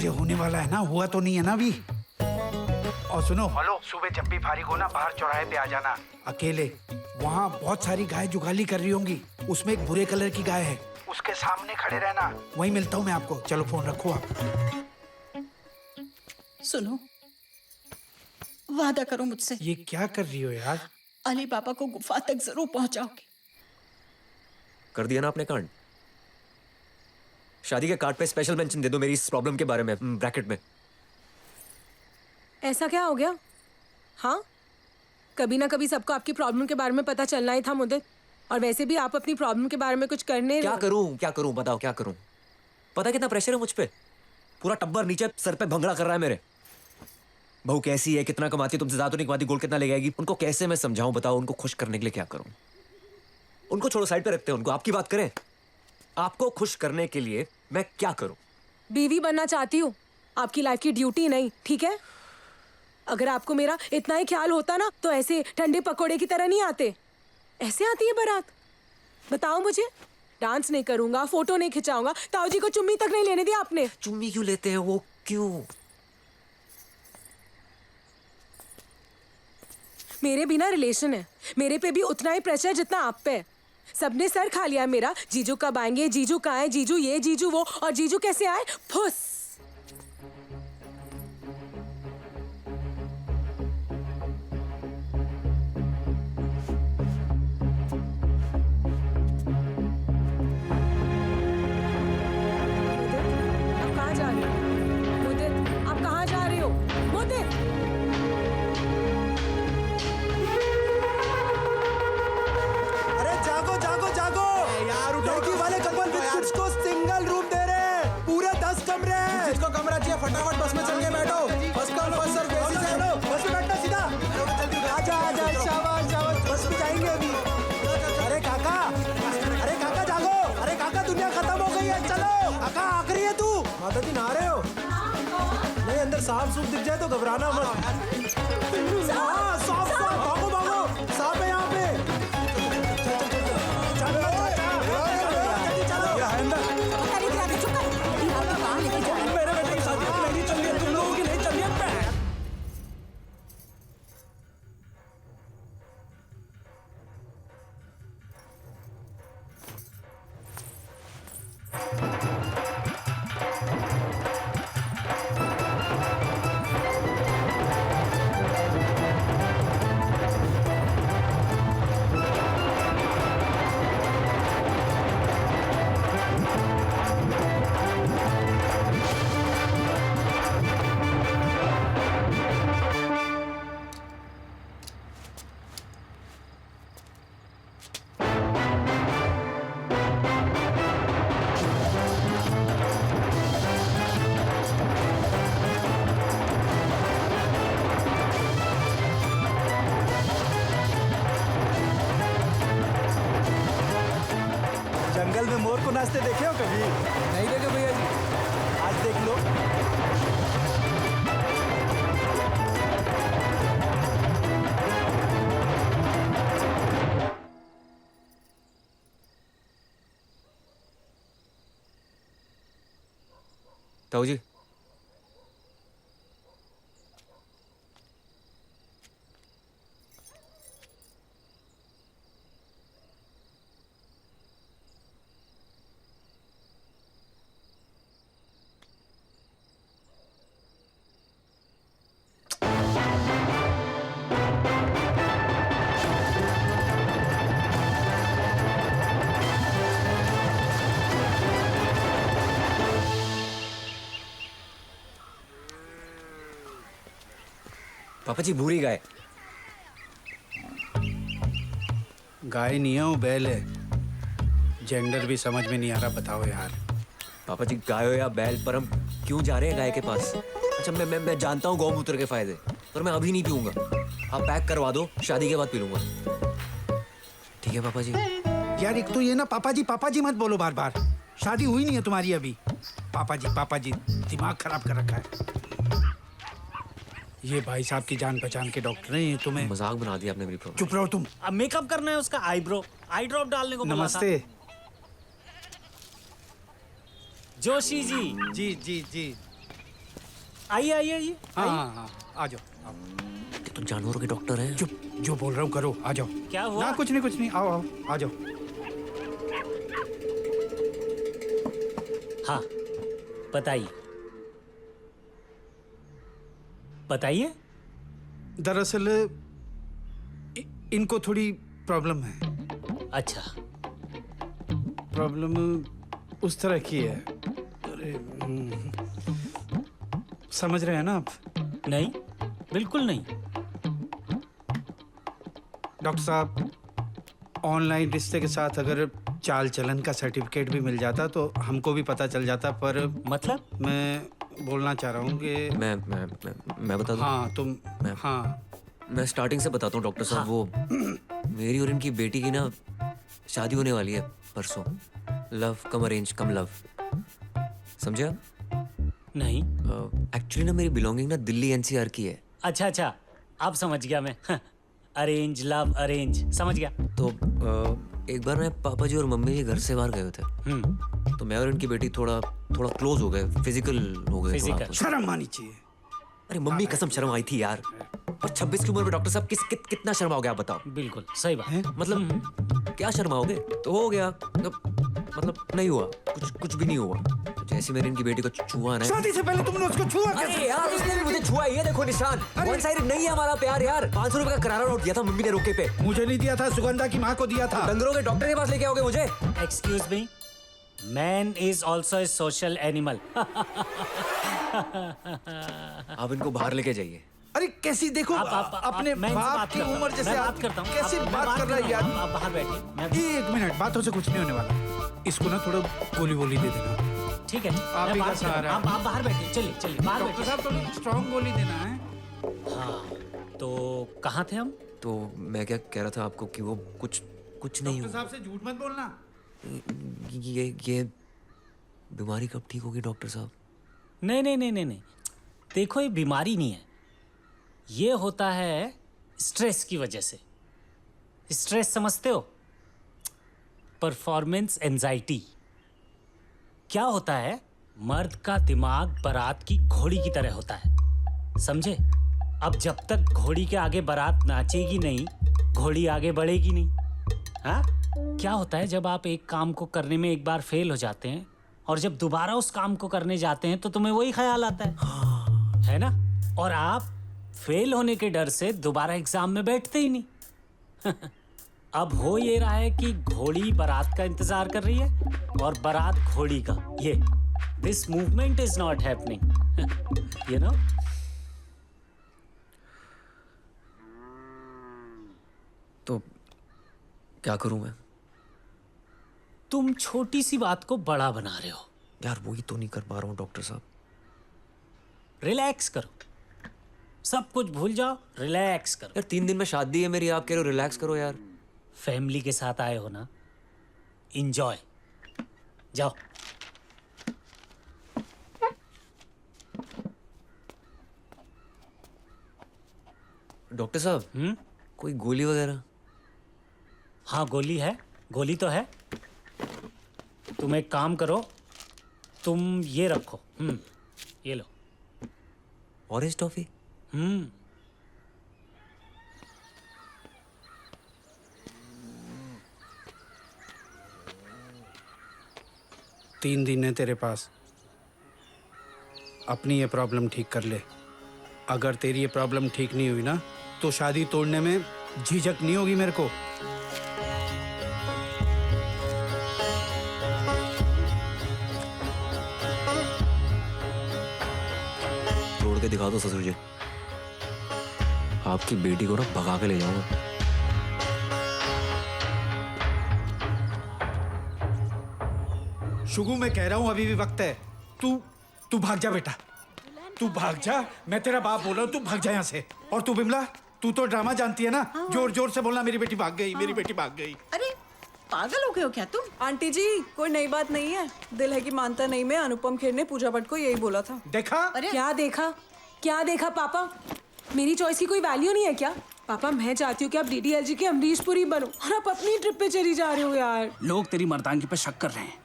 अरे होने वाला है ना, हुआ तो नहीं है ना अभी। और सुनो, हेलो, सुबह जब भी फारिग हो ना बाहर चौराहे पे आ जाना अकेले। वहाँ बहुत सारी गाय जुगाली कर रही होंगी, उसमें एक भूरे कलर की गाय है, उसके सामने खड़े रहना। वहीं मिलता हूँ मैं आपको। चलो फोन रखो आप। सुनो, वादा करो मुझसे। ये क्या कर रही हो यार? अली पापा को गुफा तक जरूर पहुंचाओगे। कर दिया ना आपने कांड। शादी के कार्ड पे स्पेशल मेंशन दे दो मेरी इस प्रॉब्लम के बारे में, ब्रैकेट में। ऐसा क्या हो गया? हाँ, कभी ना कभी सबको आपकी प्रॉब्लम के बारे में पता चलना ही था मुद्दत। और वैसे भी आप अपनी प्रॉब्लम के बारे में कुछ करने। क्या करूं बताओ, क्या करूं? पता कितना प्रेशर है मुझ पे? पूरा टब्बर नीचे सर पे भंगड़ा कर रहा है मेरे। बहू कैसी है, कितना कमाती है, तुमसे ज्यादा तो नहीं कमाती, गोल्ड कितना ले जाएगी, उनको कैसे मैं समझाऊं बताओ? उनको खुश करने के लिए क्या करूं? उनको छोड़ो, साइड पे रखते हैं उनको, आपकी बात करें। आपको खुश करने के लिए मैं क्या करूं? बीवी बनना चाहती हूँ, आपकी लाइफ की ड्यूटी नहीं, ठीक है? अगर आपको मेरा इतना ही ख्याल होता ना तो ऐसे ठंडे पकोड़े की तरह नहीं आते। ऐसे आती है बारात? बताओ मुझे। डांस नहीं करूंगा, फोटो नहीं खिंचाऊंगा, ताऊ जी को चुम्मी तक नहीं लेने दी आपने। चुम्मी क्यों लेते हैं वो, क्यों? मेरे बिना रिलेशन है, मेरे पे भी उतना ही प्रेशर है जितना आप पे। सबने सर खा लिया मेरा। जीजू कब आएंगे, जीजू कहाँ है, जीजू ये जीजू वो, और जीजू कैसे आए? फुस। आप कहाँ जा रहे हो? मुद्दत, आप कहाँ जा रहे हो? मुद्दत। अरे जागो जागो जागो यार, लड़की वाले कपल भी तुझको सिंगल रूम दे रहे हैं, पूरे 10 कमरे हैं। जिसको कमरा चाहिए फटाफट बस में चल के बैठो। First come first serve, basis है। चलो बस में बैठना सीधा। आजा आजा, शाबाश शाबाश, बस में जाएंगे अभी। अरे काका जागो। अरे काका, दुनिया खत्म हो गई है, चलो। काका आखिरी है तू। माता जी नहा रहे हो? नहीं, अंदर सांप सूप दिख जाए तो घबराना मत। हाँ, सांप भागो भागो, सांप है यहाँ पे। जंगल में मोर को नाचते देखे हो कभी? नहीं देखे भैया जी। आज देख लो। ताऊ जी, पापा जी भूरी गाय। गाय नहीं है वो, बैल है। जेंडर भी समझ में नहीं आ रहा, बताओ यार। पापा जी गाय हो या बैल, पर हम क्यों जा रहे हैं गाय के पास? अच्छा मैं जानता हूँ गौमूत्र के फायदे, पर मैं अभी नहीं पीऊंगा। आप पैक करवा दो, शादी के बाद पी लूंगा। ठीक है पापा जी? यार एक तो ये ना पापा जी मत बोलो बार बार। शादी हुई नहीं है तुम्हारी अभी। पापा जी दिमाग खराब कर रखा है। ये भाई साहब की जान पहचान के डॉक्टर हैं, ये तुम्हें मजाक बना दिया आपने मेरी प्रॉब्लम। चुप रहो तुम। अब मेकअप करना है उसका, आईब्रो आई ड्रॉप डालने को बोला था। नमस्ते। जोशी जी। जी। आइए आइए आइए। हाँ हाँ हाँ आ जाओ आओ। कि तुम जानवरों के डॉक्टर हैं? चुप, जो बोल रहा हूँ करो, आ जाओ। क्या हुआ? ना कुछ नहीं, आओ आओ आ जाओ। हाँ बताइए बताइए। दरअसल इनको थोड़ी प्रॉब्लम है। अच्छा प्रॉब्लम उस तरह की है, अरे समझ रहे हैं ना आप? नहीं, बिल्कुल नहीं। डॉक्टर साहब, ऑनलाइन रिश्ते के साथ अगर चाल चलन का सर्टिफिकेट भी मिल जाता तो हमको भी पता चल जाता, पर मतलब? मैं बोलना चाह रहा हूँ कि मैं बता दूं? हाँ तुम हाँ मैं स्टार्टिंग से बताता हूँ डॉक्टर साहब। वो मेरी और इनकी बेटी की ना शादी होने वाली है परसों। लव कम अरेंज कम लव, समझे आप? नहीं। एक्चुअली ना मेरी बिलोंगिंग ना दिल्ली एनसीआर की है। अच्छा अच्छा, अब समझ गया मैं। अरेंज लव अरेंज, समझ गया। तो एक बार मैं पापा जी और मम्मी जी घर से बाहर गए थे, तो मैं और इनकी बेटी थोड़ा क्लोज हो गए, फिजिकल हो गए। Physical। शर्म आनी चाहिए। अरे मम्मी कसम शर्म आई थी यार। और 26 की उम्र में डॉक्टर साहब कितना शर्माओगे आप बताओ? बिल्कुल सही बात। मतलब क्या शर्माओगे? तो हो गया, मतलब नहीं हुआ, कुछ भी नहीं हुआ। तो जैसे मैंने इनकी बेटी को छुआ ना, शादी से पहले तुमने उसको छुआ कैसे? अरे यार उसने भी मुझे छुआ। ये देखो निशान, वन साइड नहीं है हमारा प्यार यार। 500 रुपए का करारा नोट दिया था मम्मी ने रोके पे। मुझे नहीं दिया था, सुगंधा की माँ को दिया था। डंगरों के डॉक्टर के पास लेके आओगे मुझे? Excuse me, man is also a social animal. आप इनको बाहर लेके जाइए। अरे कैसी देखो अपने मैं इनसे बाप बात की करता हूँ। उम्र जैसे मैं आप बात करता हूँ। कैसी मैं बात कर रहा है यार? आप बाहर बैठिए। मैं एक मिनट, बातों से कुछ नहीं होने वाला। इसको ना थोड़ा गोली वोली दे देना। ठीक है, आप मैं ही का बात करता हूँ। सहारा है। आप बाहर बैठिए, चलिए चलिए बाहर डॉक्टर बैठिए। साहब थोड़ी स्ट्रॉन्ग गोली देना है। हाँ, तो कहाँ थे हम? तो मैं क्या कह रहा था आपको कि वो कुछ नहीं डॉक्टर हुआ। साहब से झूठ मत बोलना। ये बीमारी कब ठीक होगी डॉक्टर साहब? नहीं, देखो ये बीमारी नहीं है, ये होता है स्ट्रेस की वजह से। स्ट्रेस समझते हो? Performance anxiety. क्या होता है, मर्द का दिमाग बारात की घोड़ी की तरह होता है, समझे? अब जब तक घोड़ी के आगे बारात नाचेगी नहीं, घोड़ी आगे बढ़ेगी नहीं। हाँ, क्या होता है जब आप एक काम को करने में एक बार फेल हो जाते हैं और जब दोबारा उस काम को करने जाते हैं तो तुम्हें वही ख्याल आता है ना? और आप फेल होने के डर से दोबारा एग्जाम में बैठते ही नहीं। अब हो ये रहा है कि घोड़ी बारात का इंतजार कर रही है और बारात घोड़ी का। ये this movement is not happening, you know. तो क्या करूं मैं? तुम छोटी सी बात को बड़ा बना रहे हो। यार वही तो नहीं कर पा रहा हूँ डॉक्टर साहब। रिलैक्स करो, सब कुछ भूल जाओ, रिलैक्स करो। यार 3 दिन में शादी है मेरी, आप कह रहे हो रिलैक्स करो यार। फैमिली के साथ आए हो ना, इंजॉय। जाओ। डॉक्टर साहब कोई गोली वगैरह? हाँ गोली है, गोली तो है। तुम एक काम करो, तुम ये रखो, ये लो। Orange toffee? हम्म। 3 दिन है तेरे पास, अपनी ये प्रॉब्लम ठीक कर ले। अगर तेरी ये प्रॉब्लम ठीक नहीं हुई ना तो शादी तोड़ने में झिझक नहीं होगी मेरे को। तोड़ के दिखा दो ससुर जी, आपकी बेटी को ना भगा के ले जाऊंगा। शुगु मैं कह रहा हूँ अभी भी वक्त है। तू भाग जा बेटा, तू भाग जा। मैं तेरा बाप बोल रहा हूँ, तू भाग जा यहाँ से। और तू बिमला, तू तो ड्रामा जानती है ना। जोर जोर से बोलना मेरी बेटी भाग गई, मेरी बेटी भाग गई। अरे पागल हो गए हो क्या तुम? आंटी जी कोई नई बात नहीं है, दिल है कि मानता नहीं में अनुपम खेर ने पूजा भट्ट को यही बोला था। देखा? क्या देखा पापा? मेरी चॉइस की कोई वैल्यू नहीं है क्या? पापा मैं चाहती हूँ कि आप डीडीएलजी के अमरीश पुरी बनो और आप अपनी ट्रिप पे चली जा रहे हो यार। लोग तेरी मर्दानगी पे शक कर रहे हैं।